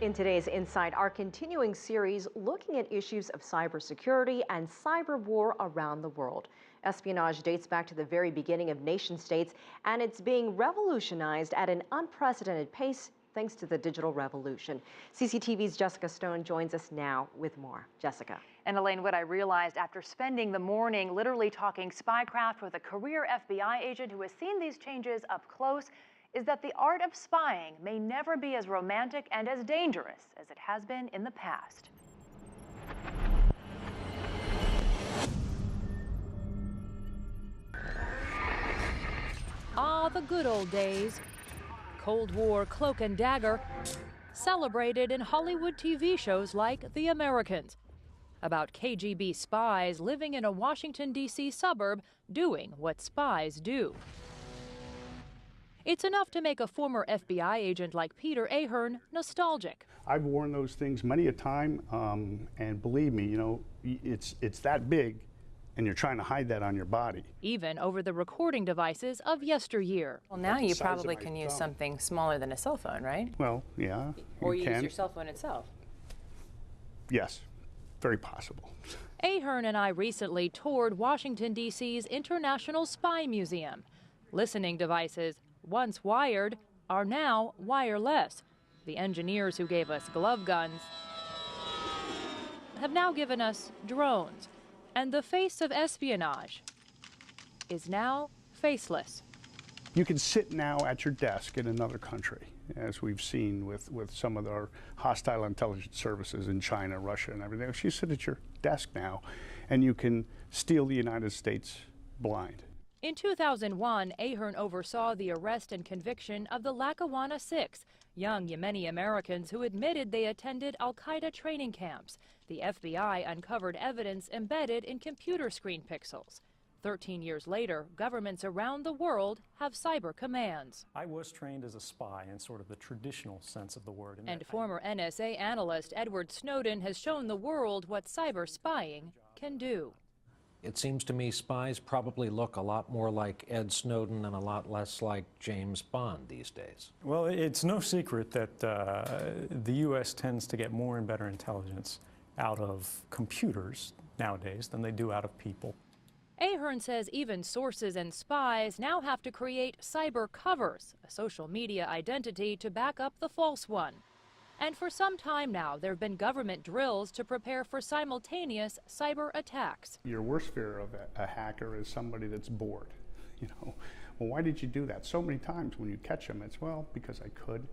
In today's Inside, our continuing series looking at issues of cybersecurity and cyber war around the world. Espionage dates back to the very beginning of nation states, and it's being revolutionized at an unprecedented pace thanks to the digital revolution. CCTV's Jessica Stone joins us now with more. Jessica. And Elaine, what I realized after spending the morning literally talking spycraft with a career FBI agent who has seen these changes up close is that the art of spying may never be as romantic and as dangerous as it has been in the past. Ah, the good old days. Cold War cloak and dagger, celebrated in Hollywood TV shows like The Americans, about KGB spies living in a Washington, D.C. suburb doing what spies do. It's enough to make a former FBI agent like Peter Ahern nostalgic. I've worn those things many a time, and believe me, it's that big, and you're trying to hide that on your body. Even over the recording devices of yesteryear. Well, now you probably can use something smaller than a cell phone, right? Well, yeah. Or use your cell phone itself. Yes, very possible. Ahern and I recently toured Washington, D.C.'s International Spy Museum. Listening devices, once wired, are now wireless. The engineers who gave us glove guns have now given us drones. And the face of espionage is now faceless. You can sit now at your desk in another country, as we've seen with some of our hostile intelligence services in China, Russia, and everything. You sit at your desk now, and you can steal the United States blind. In 2001, Ahern oversaw the arrest and conviction of the Lackawanna Six, young Yemeni Americans who admitted they attended al-Qaeda training camps. The FBI uncovered evidence embedded in computer screen pixels. 13 years later, governments around the world have cyber commands. I was trained as a spy in sort of the traditional sense of the word. And former NSA analyst Edward Snowden has shown the world what cyber spying can do. It seems to me spies probably look a lot more like Ed Snowden and a lot less like James Bond these days. Well, it's no secret that the U.S. tends to get more and better intelligence out of computers nowadays than they do out of people. Ahern says even sources and spies now have to create cyber covers, a social media identity to back up the false one. And for some time now, there have been government drills to prepare for simultaneous cyber attacks. Your worst fear of a hacker is somebody that's bored. Well, why did you do that? So many times when you catch them, it's, well, because I could,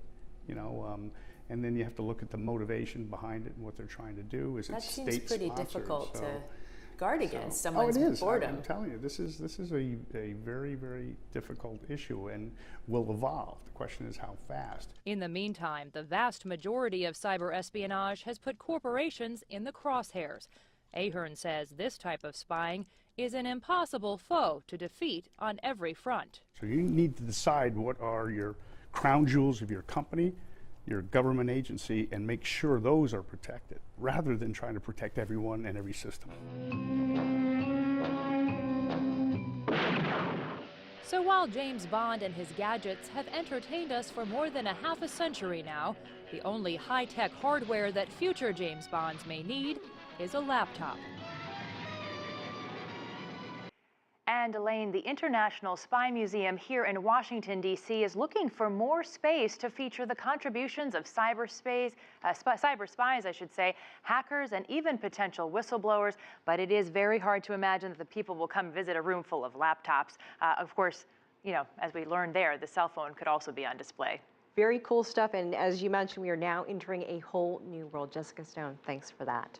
and then you have to look at the motivation behind it and what they're trying to do. Is it state-sponsored? That seems pretty difficult to guard against it someone's is. boredom. I'm telling you, this is a very, very difficult issue and will evolve. The question is how fast. In the meantime, the vast majority of cyber espionage has put corporations in the crosshairs. Ahern says this type of spying is an impossible foe to defeat on every front. So you need to decide what are your crown jewels of your company, your government agency, and make sure those are protected, rather than trying to protect everyone and every system. So while James Bond and his gadgets have entertained us for more than a half a century now, the only high-tech hardware that future James Bonds may need is a laptop. And Elaine, the International Spy Museum here in Washington, D.C. is looking for more space to feature the contributions of cyber spies, hackers, and even potential whistleblowers. But it is very hard to imagine that the people will come visit a room full of laptops. Of course, as we learned there, the cell phone could also be on display. Very cool stuff. And as you mentioned, we are now entering a whole new world. Jessica Stone, thanks for that.